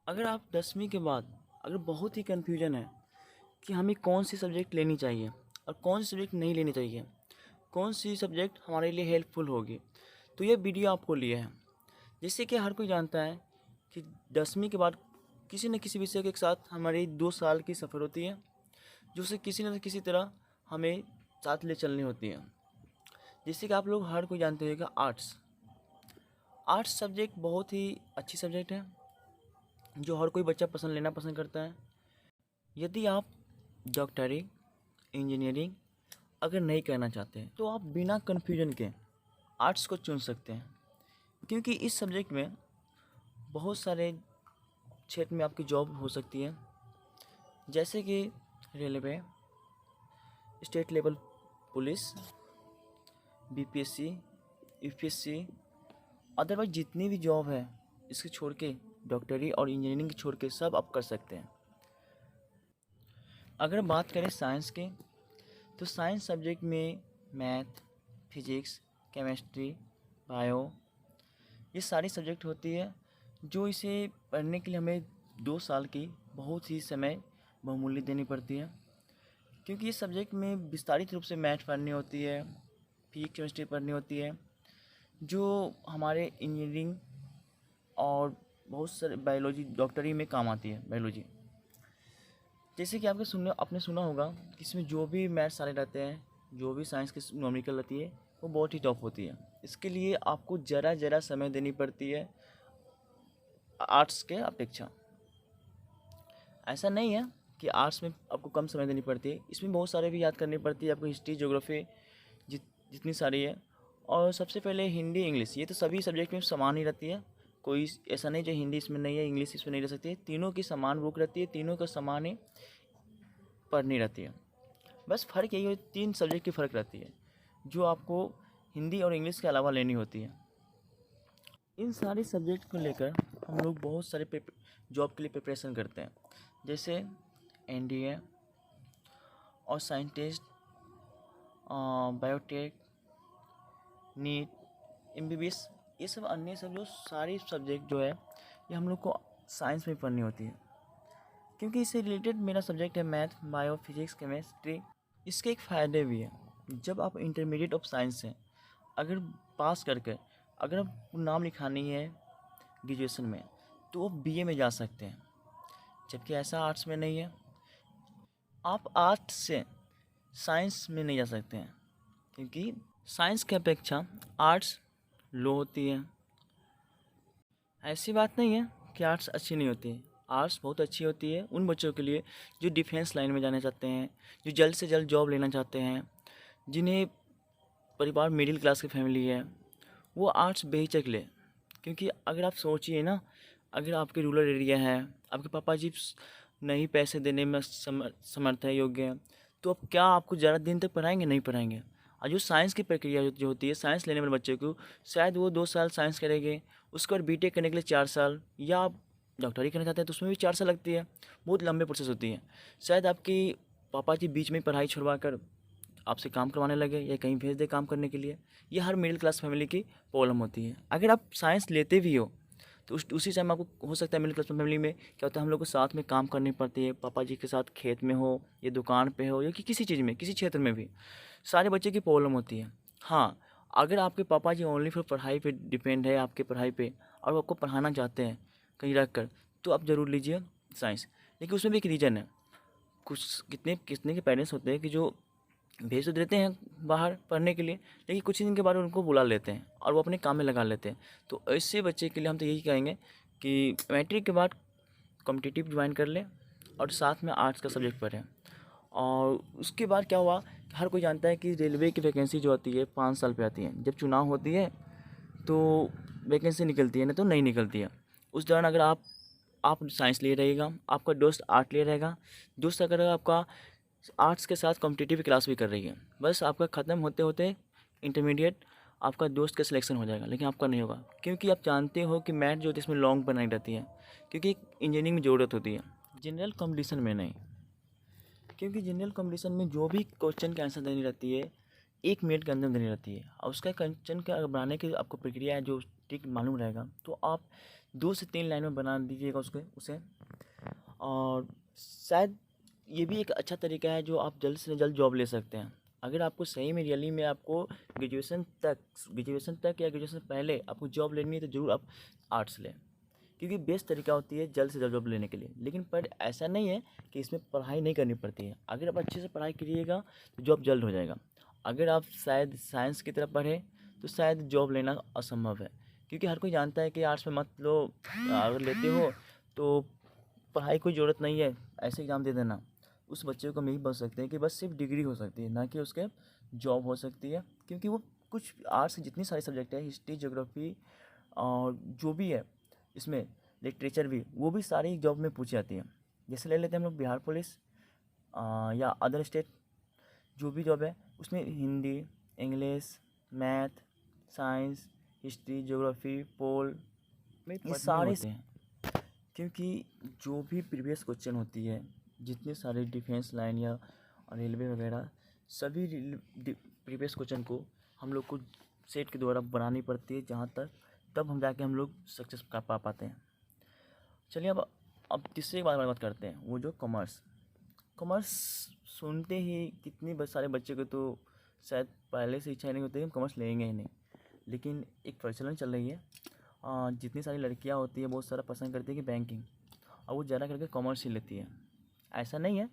अगर आप 10वीं के बाद अगर बहुत ही कन्फ्यूजन है कि हमें कौन सी सब्जेक्ट लेनी चाहिए और कौन सी सब्जेक्ट नहीं लेनी चाहिए, कौन सी सब्जेक्ट हमारे लिए हेल्पफुल होगी, तो ये वीडियो आपको लिए है। जैसे कि हर कोई जानता है कि 10वीं के बाद किसी न किसी विषय के साथ हमारी 2 साल की सफ़र होती है, जो उसे किसी न किसी तरह हमें साथ ले चलनी होती है। जैसे कि आप लोग हर कोई जानते होगा, आर्ट्स आर्ट्स सब्जेक्ट बहुत ही अच्छी सब्जेक्ट है जो हर कोई बच्चा लेना पसंद करता है। यदि आप डॉक्टरी, इंजीनियरिंग अगर नहीं करना चाहते हैं तो आप बिना कन्फ्यूजन के आर्ट्स को चुन सकते हैं, क्योंकि इस सब्जेक्ट में बहुत सारे क्षेत्र में आपकी जॉब हो सकती है, जैसे कि railway, state level police, BPSC, UPSC, otherwise जितनी भी जॉब है इसके छोड़ के, डॉक्टरी और इंजीनियरिंग छोड़ के सब आप कर सकते हैं। अगर बात करें साइंस की, तो साइंस सब्जेक्ट में मैथ, फिजिक्स, केमिस्ट्री, बायो, ये सारी सब्जेक्ट होती है जो इसे पढ़ने के लिए हमें 2 साल की बहुत ही समय बहुमूल्य देनी पड़ती है, क्योंकि इस सब्जेक्ट में विस्तारित रूप से मैथ पढ़नी होती है, फिजिक्स केमिस्ट्री पढ़नी होती है, जो हमारे इंजीनियरिंग और बहुत सारे बायोलॉजी, डॉक्टरी में काम आती है बायोलॉजी। जैसे कि आपने सुना होगा कि इसमें जो भी मैथ्स सारे रहते हैं, जो भी साइंस की न्यूमेरिकल रहती है, वो बहुत ही टफ होती है। इसके लिए आपको ज़रा समय देनी पड़ती है आर्ट्स के अपेक्षा। ऐसा नहीं है कि आर्ट्स में आपको कम समय देनी पड़ती है, इसमें बहुत सारे भी याद करनी पड़ती है आपको, हिस्ट्री, ज्योग्राफी, जितनी सारी है। और सबसे पहले हिंदी, इंग्लिश, ये तो सभी सब्जेक्ट में समान ही रहती है। कोई ऐसा नहीं जो हिंदी इसमें नहीं है, इंग्लिश इसमें नहीं रह सकती है। तीनों की समान बुक रहती है, तीनों का समान ही पढ़नी रहती है। बस फ़र्क यही है, 3 सब्जेक्ट की फ़र्क रहती है जो आपको हिंदी और इंग्लिश के अलावा लेनी होती है। इन सारे सब्जेक्ट को लेकर हम लोग बहुत सारे जॉब के लिए प्रिपरेशन करते हैं, जैसे एनडीए और साइंटिस्ट, बायोटेक, नीट, एमबीबीएस, ये सब अन्य सब जो सारी सब्जेक्ट जो है ये हम लोग को साइंस में पढ़नी होती है, क्योंकि इससे रिलेटेड मेरा सब्जेक्ट है मैथ, बायो, फिजिक्स, केमिस्ट्री। इसके एक फ़ायदे भी हैं। जब आप इंटरमीडिएट ऑफ साइंस से अगर पास करके अगर आपको नाम लिखानी है ग्रेजुएशन में, तो आप बीए में जा सकते हैं, जबकि ऐसा आर्ट्स में नहीं है। आप आर्ट्स से साइंस में नहीं जा सकते हैं, क्योंकि साइंस की अपेक्षा आर्ट्स लो होती है। ऐसी बात नहीं है कि आर्ट्स अच्छी नहीं होती, आर्ट्स बहुत अच्छी होती है उन बच्चों के लिए जो डिफेंस लाइन में जाना चाहते हैं, जो जल्द से जल्द जॉब लेना चाहते हैं, जिन्हें परिवार मिडिल क्लास की फैमिली है, वो आर्ट्स बेहिचक ले। क्योंकि अगर आप सोचिए ना, अगर आपके रूरल एरिया है, आपके पापा जी नहीं पैसे देने में समर्थ है, योग्य है, तो अब क्या आपको ज़्यादा दिन तक पढ़ाएंगे? नहीं पढ़ाएंगे। और जो साइंस की प्रक्रिया जो होती है, साइंस लेने वाले बच्चे को शायद वो 2 साल साइंस करेंगे, उसके बाद बीटेक करने के लिए 4 साल, या आप डॉक्टरी करना चाहते हैं तो उसमें भी 4 साल लगती है। बहुत लंबे प्रोसेस होती है। शायद आपकी पापा जी बीच में पढ़ाई छुड़वा कर आपसे काम करवाने लगे या कहीं भेज दे काम करने के लिए। ये हर मिडिल क्लास फैमिली की प्रॉब्लम होती है। अगर आप साइंस लेते भी हो तो उसी टाइम आपको हो सकता है मिडिल क्लास फैमिली में क्या होता है, हम लोग को साथ में काम करनी पड़ती है, पापा जी के साथ खेत में हो या दुकान पे हो या किसी चीज़ में, किसी क्षेत्र में भी सारे बच्चे की प्रॉब्लम होती है। हाँ, अगर आपके पापा जी ओनली फिर पढ़ाई पे डिपेंड है, आपके पढ़ाई पे, और वो आपको पढ़ाना चाहते हैं कहीं रख कर, तो आप ज़रूर लीजिए साइंस। लेकिन उसमें भी एक रीज़न है। कुछ कितने कितने के पेरेंट्स होते हैं कि जो भेज तो देते हैं बाहर पढ़ने के लिए, लेकिन कुछ ही दिन के बाद उनको बुला लेते हैं और वो अपने काम में लगा लेते हैं। तो ऐसे बच्चे के लिए हम तो यही कहेंगे कि मैट्रिक के बाद कॉम्पिटिटिव ज्वाइन कर लें और साथ में आर्ट्स का सब्जेक्ट पढ़ें। और उसके बाद क्या हुआ, हर कोई जानता है कि रेलवे की वैकेंसी जो आती है 5 साल पे आती है। जब चुनाव होती है तो वैकेंसी निकलती है, नहीं तो नहीं निकलती है। उस दौरान अगर आप साइंस लिए रहेगा, आपका दोस्त आर्ट लिए रहेगा, दोस्त अगर आपका आर्ट्स के साथ कॉम्पिटिटिव क्लास भी कर रही है, बस आपका ख़त्म होते होते इंटरमीडिएट आपका दोस्त का सिलेक्शन हो जाएगा, लेकिन आपका नहीं होगा। क्योंकि आप जानते हो कि मैथ जो होती है इसमें लॉन्ग बनाई रहती है, क्योंकि इंजीनियरिंग में ज़रूरत होती है, जनरल कॉम्पिटिशन में नहीं। क्योंकि जनरल कॉम्पिटिशन में जो भी क्वेश्चन की आंसर देनी रहती है 1 मिनट के अंदर देनी रहती है, और उसका क्वेश्चन का बनाने की आपको प्रक्रिया है जो ठीक मालूम रहेगा, तो आप 2 से 3 लाइन में बना दीजिएगा उसे। और शायद ये भी एक अच्छा तरीका है जो आप जल्द से जल्द जॉब ले सकते हैं। अगर आपको सही में रियली में आपको ग्रेजुएशन तक या ग्रेजुएशन पहले आपको जॉब लेनी है तो ज़रूर आप आर्ट्स लें, क्योंकि बेस्ट तरीका होती है जल्द से जल्द जॉब लेने के लिए। लेकिन पर ऐसा नहीं है कि इसमें पढ़ाई नहीं करनी पड़ती है। अगर आप अच्छे से पढ़ाई करिएगा तो जॉब जल्द हो जाएगा। अगर आप शायद साइंस की तरफ पढ़े तो शायद जॉब लेना असंभव है, क्योंकि हर कोई जानता है कि आर्ट्स में मत लो, अगर लेते हो तो पढ़ाई कोई ज़रूरत नहीं है, ऐसे एग्ज़ाम दे देना। उस बच्चे को हम यही बच सकते हैं कि बस सिर्फ डिग्री हो सकती है, ना कि उसके जॉब हो सकती है। क्योंकि वो कुछ आर्ट्स की जितनी सारी सब्जेक्ट है, हिस्ट्री, ज्योग्राफी और जो भी है इसमें लिटरेचर भी, वो भी सारी जॉब में पूछी जाती है। जैसे ले लेते हैं हम लोग बिहार पुलिस या अदर स्टेट जो भी जॉब है, उसमें Hindi, English, math, science, history, geography, pol में ये सारे होते हैं। क्योंकि जो भी प्रीवियस क्वेश्चन होती है, जितने सारे डिफेंस लाइन या रेलवे वगैरह, सभी प्रीवियस क्वेश्चन को हम लोग को सेट के द्वारा बनानी पड़ती है, जहाँ तक तब हम जाके हम लोग सक्सेस कर पाते हैं। चलिए अब तीसरे के बारे में बात करते हैं, वो जो कॉमर्स सुनते ही कितने सारे बच्चे को तो शायद पहले से इच्छा नहीं होती है हम कॉमर्स लेंगे ही नहीं। लेकिन एक प्रचलन चल रही है, जितनी सारी लड़कियां होती है बहुत सारा पसंद करती है कि बैंकिंग, और वो ज़्यादा करके कॉमर्स ही लेती है। ऐसा नहीं है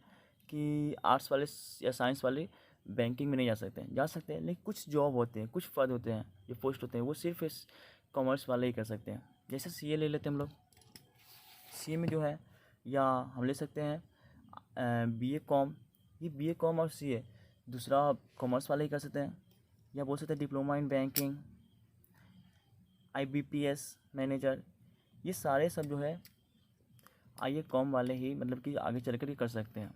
कि आर्ट्स वाले या साइंस वाले बैंकिंग में नहीं जा सकते हैं, लेकिन कुछ जॉब होते हैं, कुछ पद होते हैं, जो पोस्ट होते हैं, वो सिर्फ इस कॉमर्स वाले ही कर सकते हैं। जैसे सीए ले लेते हैं हम लोग। सीए में जो है, या हम ले सकते हैं बीए कॉम, ये बीए कॉम और सीए दूसरा कॉमर्स वाले ही कर सकते हैं। या बोल सकते हैं diploma in banking, IBPS manager, ये सारे सब जो है आईए कॉम वाले ही मतलब कि आगे चल कर कर सकते हैं।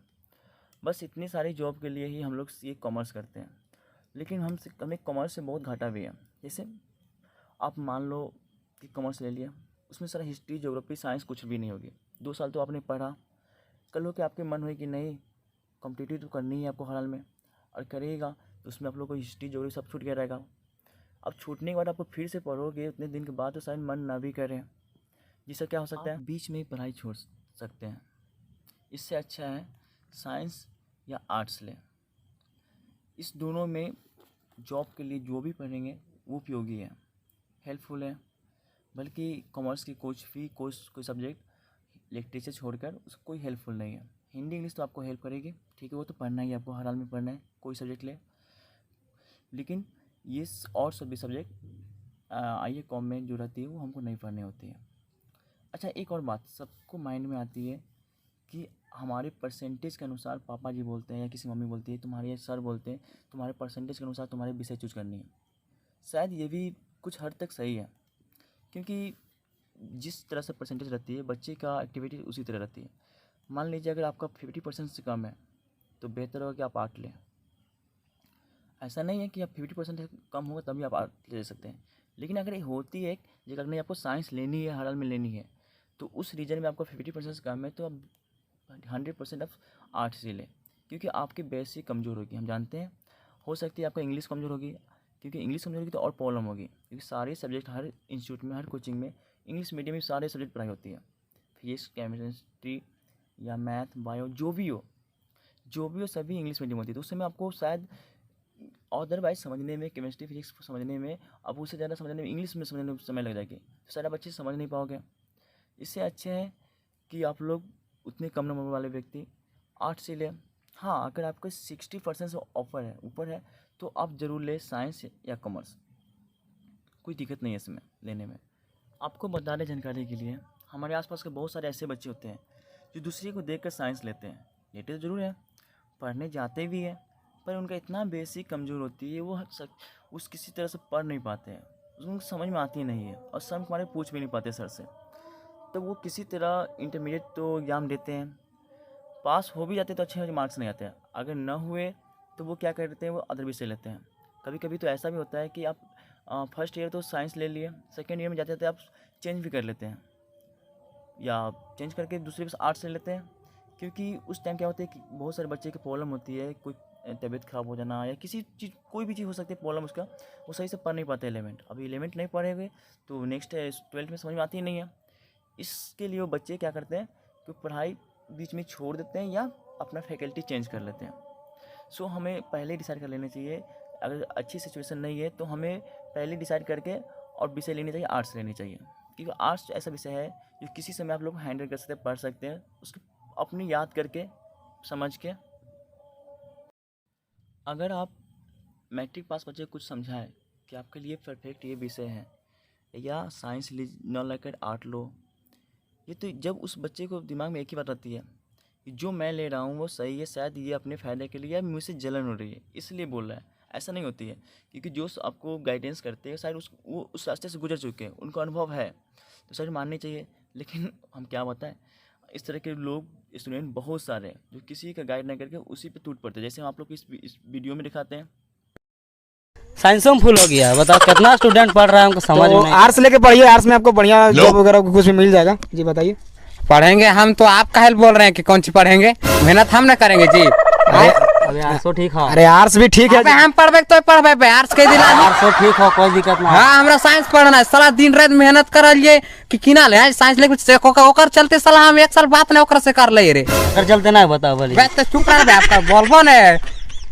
बस इतनी सारी जॉब के लिए ही हम लोग ये कॉमर्स करते हैं। लेकिन हमें कॉमर्स से बहुत घाटा भी है। जैसे आप मान लो कि कॉमर्स ले लिया, उसमें सारा हिस्ट्री, ज्योग्राफी, साइंस कुछ भी नहीं होगी। 2 साल तो आपने पढ़ा, कल हो के आपके मन हुई कि नहीं कॉम्पिटिटिव तो करनी है आपको हर हाल में, और करिएगा तो उसमें आप लोग को हिस्ट्री, ज्योग्राफी सब छूट गया रहेगा। अब छूटने के बाद आपको फिर से पढ़ोगे उतने दिन के बाद तो शायद मन ना भी करे, जिससे क्या हो सकता है बीच में ही पढ़ाई छोड़ सकते हैं। इससे अच्छा है साइंस या आर्ट्स लें। इस दोनों में जॉब के लिए जो भी पढ़ेंगे वो उपयोगी है, हेल्पफुल है। बल्कि कॉमर्स की कोई सब्जेक्ट लिटरेचर छोड़कर उसको कोई हेल्पफुल नहीं है। हिंदी इंग्लिश तो आपको हेल्प करेगी, ठीक है, वो तो पढ़ना ही है आपको, हर हाल में पढ़ना है, कोई सब्जेक्ट ले। लेकिन ये और सभी सब्जेक्ट आईए कॉम में जो रहती है वो हमको नहीं पढ़नी होती है। अच्छा, एक और बात सबको माइंड में आती है कि हमारे परसेंटेज के अनुसार पापा जी बोलते हैं या किसी मम्मी बोलती है, तुम्हारे सर बोलते हैं तुम्हारे परसेंटेज के अनुसार तुम्हारे विषय चूज करनी है। शायद ये भी कुछ हद तक सही है, क्योंकि जिस तरह से परसेंटेज रहती है बच्चे का एक्टिविटी उसी तरह रहती है। मान लीजिए अगर आपका 50% से कम है तो बेहतर होगा कि आप आर्ट लें। ऐसा नहीं है कि आप 50% कम होगा तभी आप आर्ट ले सकते हैं। लेकिन अगर ये होती है कि अगर नहीं आपको साइंस लेनी है, हर हाल में लेनी है, तो उस रीजन में आपको 50% से कम है तो आप 100% आप आर्ट्स ही लें, क्योंकि आपकी बेसिक कमज़ोर होगी। हम जानते हैं हो सकती है आपका इंग्लिश कमज़ोर होगी, क्योंकि इंग्लिश कमज़ोर होगी तो और प्रॉब्लम होगी, क्योंकि सारे सब्जेक्ट हर इंस्टीट्यूट में, हर कोचिंग में इंग्लिश मीडियम में सारे सब्जेक्ट पढ़ाई होती है। फिजिक्स, केमिस्ट्री या मैथ, बायो जो भी हो सभी इंग्लिश मीडियम होती है। तो उस समय आपको शायद अदरवाइज समझने में, केमिस्ट्री फिजिक्स समझने में, अब उससे ज़्यादा समझने में इंग्लिश में समझने में समय लग जाएगी, तो शायद आप अच्छे से समझ नहीं पाओगे। इससे अच्छे है कि आप लोग उतने कम नंबर वाले व्यक्ति आर्ट्स से लें। हाँ, अगर आपका 60% से ऊपर है तो आप ज़रूर लें साइंस या कॉमर्स, कोई दिक्कत नहीं है इसमें लेने में। आपको बता दें जानकारी के लिए, हमारे आसपास के बहुत सारे ऐसे बच्चे होते हैं जो दूसरे को देखकर साइंस लेते हैं। लेते तो ज़रूर है, पढ़ने जाते भी हैं, पर उनका इतना बेसिक कमज़ोर होती है वो उस किसी तरह से पढ़ नहीं पाते हैं, उनको समझ में आती नहीं है, और सर हमारे पूछ भी नहीं पाते सर से। तो वो किसी तरह इंटरमीडिएट तो एग्ज़ाम देते हैं, पास हो भी जाते तो अच्छे मार्क्स नहीं आते हैं। अगर न हुए तो वो क्या करते हैं, वो अदर विषय लेते हैं। कभी कभी तो ऐसा भी होता है कि आप फर्स्ट ईयर तो साइंस ले लिए, सेकेंड ईयर में जाते आप चेंज भी कर लेते हैं, या चेंज करके दूसरे बस आर्ट्स ले लेते हैं। क्योंकि उस टाइम क्या होता है कि बहुत सारे बच्चे की प्रॉब्लम होती है, कोई तबीयत ख़राब हो जाना या किसी चीज़, कोई भी चीज़ हो सकती है प्रॉब्लम उसका, वो सही से पढ़ नहीं पाते 11th। अभी 11th नहीं पढ़ेंगे तो नेक्स्ट 12th में समझ में आती ही नहीं है। इसके लिए वो बच्चे क्या करते हैं कि पढ़ाई बीच में छोड़ देते हैं या अपना फैकल्टी चेंज कर लेते हैं। सो हमें पहले डिसाइड कर लेना चाहिए, अगर अच्छी सिचुएशन नहीं है तो हमें पहले डिसाइड करके और विषय लेनी चाहिए, आर्ट्स लेनी चाहिए। क्योंकि आर्ट्स ऐसा विषय है जो किसी समय आप लोग हैंडल कर सकते हैं, पढ़ सकते हैं, उसको अपनी याद करके समझ के। अगर आप मैट्रिक पास बच्चे को कुछ समझाएं कि आपके लिए परफेक्ट ये विषय है या साइंस न लेकर आर्ट लो, ये तो जब उस बच्चे को दिमाग में एक ही बात आती है कि जो मैं ले रहा हूँ वो सही है, शायद ये अपने फ़ायदे के लिए या मुझसे जलन हो रही है इसलिए बोल रहा है, ऐसा नहीं होती है। क्योंकि जो आपको गाइडेंस करते हैं शायद वो उस रास्ते से गुजर चुके हैं, उनको अनुभव है, तो शायद माननी चाहिए। लेकिन हम क्या बताएं, इस तरह के लोग स्टूडेंट बहुत सारे हैं जो किसी का गाइड नहीं करके उसी पे टूट पड़ते हैं, जैसे हम आप लोग को इस वीडियो में दिखाते हैं। साइंसों में फुल हो गया, बताओ कितना स्टूडेंट पढ़ रहा है, हमको समझ में नहीं। आर्ट्स लेके पढ़िए, आर्ट्स में आपको बढ़िया जॉब वगैरह कुछ भी मिल जाएगा। जी बताइए। पढ़ेंगे हम तो, आप काहे बोल रहे हैं कि कौन सी पढ़ेंगे, मेहनत हम ना करेंगे जी। अरे आर्ट्सो ठीक हो। अरे आर्ट्स भी ठीक है। अबे हम पढ़बे तो पढ़बे पे, आर्ट्स के दिला दी। आर्ट्सो ठीक हो, कोई दिक्कत नहीं। हाँ हमरा साइंस पढ़ना है, साला दिन रात मेहनत करलिए कि किना ले साइंस लेके ओकर चलते साला हम एक साल बात नहीं ओकर से कर ले रे। कर चलते ना बताओ बोलिए। बे तो चुप रह बे, आपका बोलबो ने।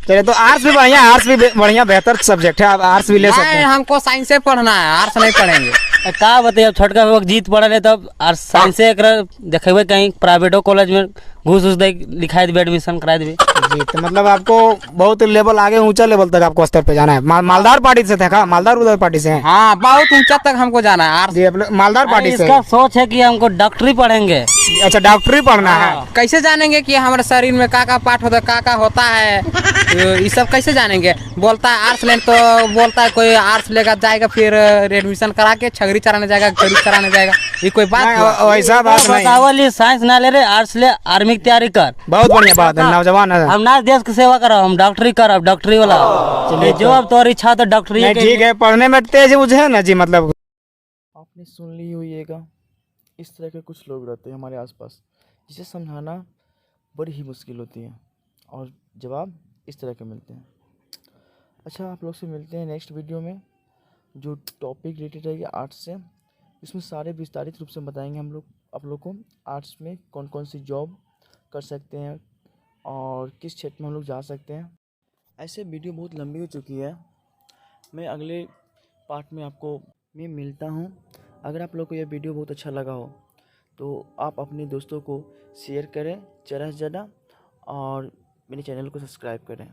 चलिए तो आर्ट्स भी बढ़िया, आर्ट्स भी बढ़िया बेहतर सब्जेक्ट है, आप आर्ट्स भी ले सकते नहीं हैं। हमको साइंस से पढ़ना है, आर्ट्स नहीं पढ़ेंगे। का बताइए, छोटका वक्त जीत पड़ल है तब आर्ट्स साइंस से देखेबे कहीं प्राइवेटो कॉलेज में घूस दे लिखाई देबे, एडमिशन करा देबे। जी तो मतलब आपको बहुत लेवल आगे, ऊंचा लेवल तक आपको स्तर पे जाना है। मालदार पार्टी से थे का? मालदार उधर पार्टी से हैं? हाँ बहुत ऊंचा तक हमको जाना है आर्ट्स। जी मालदार पार्टी से। इसका सोच है कि हमको डॉक्टरी पढ़ेंगे। अच्छा डॉक्टरी पढ़ना है। कैसे जानेंगे कि हमारे शरीर में का पार्ट होता है, का होता है, तो ये सब कैसे जानेंगे? बोलता है आर्ट्स लें तो बोलता है कोई आर्ट्स लेगा जाएगा फिर एडमिशन करा के छगरी चराने जाएगा, गरीब कराने जाएगा, ये कोई बात नहीं, वैसा बात नहीं। बतावली साइंस ना ले रे, आर्ट्स ले, आर्मी की तैयारी कर। बहुत बढ़िया बात है, नौजवान है। हम ना देश की सेवा करो, हम डॉक्टरी करब, डॉक्टरी वाला। जो अब तोर इच्छा तो डॉक्टरी ठीक है, पढ़ने में तेज मुझे ना जी। मतलब आपने सुन ली होइएगा, इस तरह के कुछ लोग रहते हैं हमारे आसपास जिसे समझाना बड़ी ही मुश्किल होती है और जवाब इस तरह के मिलते हैं। अच्छा, आप लोग से मिलते हैं नेक्स्ट वीडियो में, जो टॉपिक रिलेटेड रहेगी आर्ट्स से। इसमें सारे विस्तारित रूप से बताएंगे हम लोग आप लोग को आर्ट्स में कौन कौन सी जॉब कर सकते हैं और किस क्षेत्र में हम लोग जा सकते हैं। ऐसे वीडियो बहुत लंबी हो चुकी है, मैं अगले पार्ट में आपको मैं मिलता हूँ। अगर आप लोग को यह वीडियो बहुत अच्छा लगा हो तो आप अपने दोस्तों को शेयर करें ज़्यादा से ज़्यादा और मेरे चैनल को सब्सक्राइब करें।